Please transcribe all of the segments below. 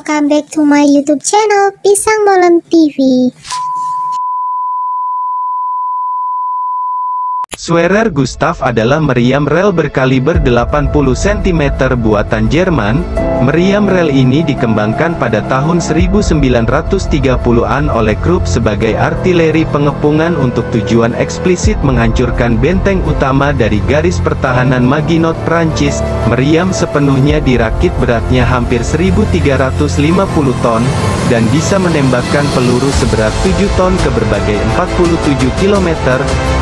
Welcome back to my YouTube channel Pisang Molen TV. Schwerer Gustav adalah meriam rel berkaliber 80 cm buatan Jerman. Meriam rel ini dikembangkan pada tahun 1930-an oleh Krupp sebagai artileri pengepungan untuk tujuan eksplisit menghancurkan benteng utama dari garis pertahanan Maginot Prancis. Meriam sepenuhnya dirakit beratnya hampir 1350 ton, dan bisa menembakkan peluru seberat 7 ton ke berbagai 47 km,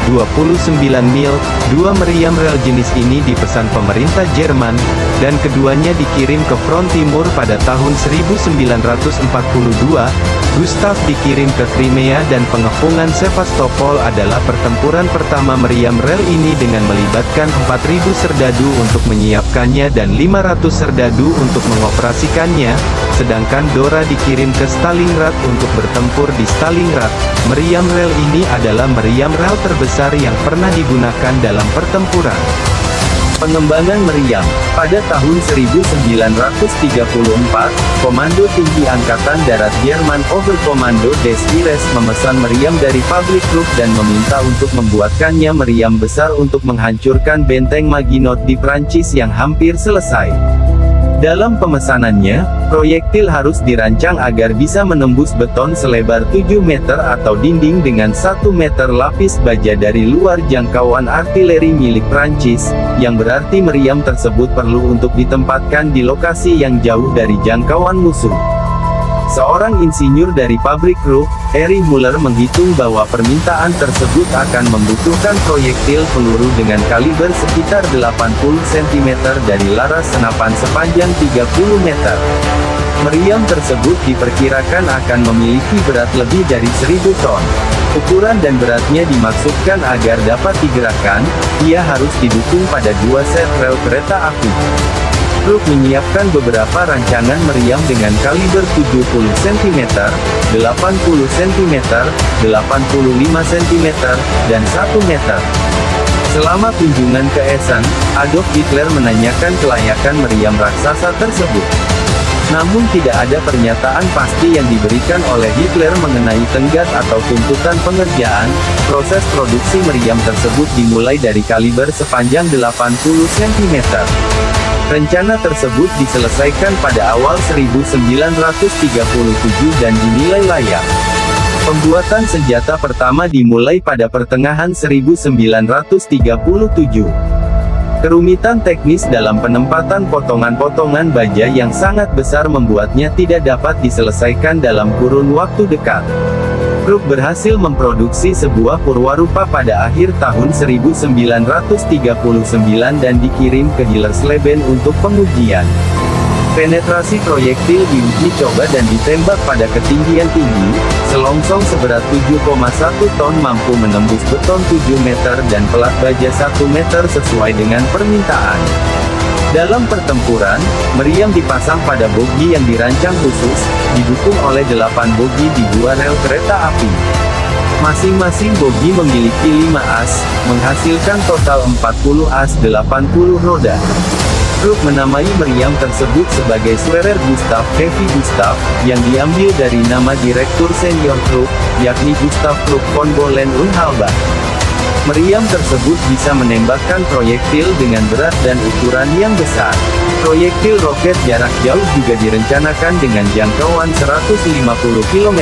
29 mil. Dua meriam rel jenis ini dipesan pemerintah Jerman, dan keduanya dikirim ke front timur pada tahun 1942. Gustav dikirim ke Crimea dan pengepungan Sevastopol adalah pertempuran pertama meriam rel ini dengan melibatkan 4.000 serdadu untuk menyiapkannya dan 500 serdadu untuk mengoperasikannya, sedangkan Dora dikirim ke Stalingrad untuk bertempur di Stalingrad. Meriam rel ini adalah meriam rel terbesar yang pernah digunakan dalam pertempuran. Pengembangan meriam. Pada tahun 1934, Komando Tinggi Angkatan Darat Jerman Oberkommando des Heeres memesan meriam dari pabrik Krupp dan meminta untuk membuatkannya meriam besar untuk menghancurkan benteng Maginot di Prancis yang hampir selesai. Dalam pemesanannya, proyektil harus dirancang agar bisa menembus beton selebar 7 meter atau dinding dengan 1 meter lapis baja dari luar jangkauan artileri milik Prancis, yang berarti meriam tersebut perlu untuk ditempatkan di lokasi yang jauh dari jangkauan musuh. Seorang insinyur dari pabrik Krupp, Erich Müller, menghitung bahwa permintaan tersebut akan membutuhkan proyektil peluru dengan kaliber sekitar 80 cm dari laras senapan sepanjang 30 meter. Meriam tersebut diperkirakan akan memiliki berat lebih dari 1000 ton. Ukuran dan beratnya dimaksudkan agar dapat digerakkan, ia harus didukung pada 2 set rel kereta api. Krupp menyiapkan beberapa rancangan meriam dengan kaliber 70 cm, 80 cm, 85 cm, dan 1 meter. Selama kunjungan ke Essen, Adolf Hitler menanyakan kelayakan meriam raksasa tersebut. Namun tidak ada pernyataan pasti yang diberikan oleh Hitler mengenai tenggat atau tuntutan pengerjaan. Proses produksi meriam tersebut dimulai dari kaliber sepanjang 80 cm. Rencana tersebut diselesaikan pada awal 1937 dan dinilai layak. Pembuatan senjata pertama dimulai pada pertengahan 1937. Kerumitan teknis dalam penempatan potongan-potongan baja yang sangat besar membuatnya tidak dapat diselesaikan dalam kurun waktu dekat. Krupp berhasil memproduksi sebuah purwarupa pada akhir tahun 1939 dan dikirim ke Hillersleben untuk pengujian. Penetrasi proyektil diuji coba dan ditembak pada ketinggian tinggi. Selongsong seberat 7,1 ton mampu menembus beton 7 meter dan pelat baja 1 meter sesuai dengan permintaan. Dalam pertempuran, meriam dipasang pada bogi yang dirancang khusus, didukung oleh 8 bogi di 2 rel kereta api. Masing-masing bogi memiliki 5 as, menghasilkan total 40 as 80 roda. Krupp menamai meriam tersebut sebagai Schwerer Gustav Heavy Gustav, yang diambil dari nama Direktur Senior Krupp, yakni Gustav Krupp von Bohlen und Halbach. Meriam tersebut bisa menembakkan proyektil dengan berat dan ukuran yang besar. Proyektil roket jarak jauh juga direncanakan dengan jangkauan 150 km,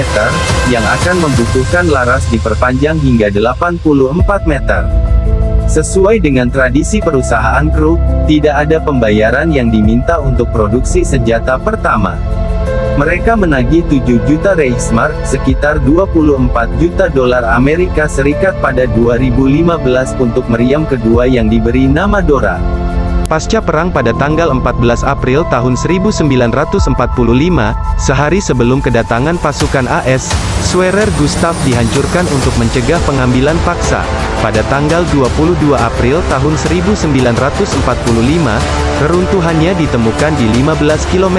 yang akan membutuhkan laras diperpanjang hingga 84 meter. Sesuai dengan tradisi perusahaan Krupp, tidak ada pembayaran yang diminta untuk produksi senjata pertama. Mereka menagih 7 juta Reichsmark, sekitar 24 juta dolar Amerika Serikat pada 2015 untuk meriam kedua yang diberi nama Dora. Pasca perang pada tanggal 14 April tahun 1945, sehari sebelum kedatangan pasukan AS, Schwerer Gustav dihancurkan untuk mencegah pengambilan paksa. Pada tanggal 22 April tahun 1945, reruntuhannya ditemukan di 15 km,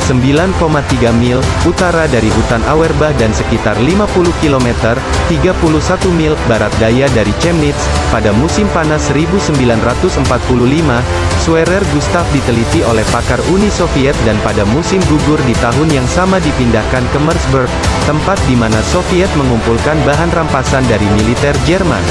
9,3 mil, utara dari hutan Auerbach dan sekitar 50 km, 31 mil, barat daya dari Chemnitz. Pada musim panas 1945, Schwerer Gustav diteliti oleh pakar Uni Soviet dan pada musim gugur di tahun yang sama dipindahkan ke Merseburg, tempat di mana Soviet mengumpulkan bahan rampasan dari militer Jerman.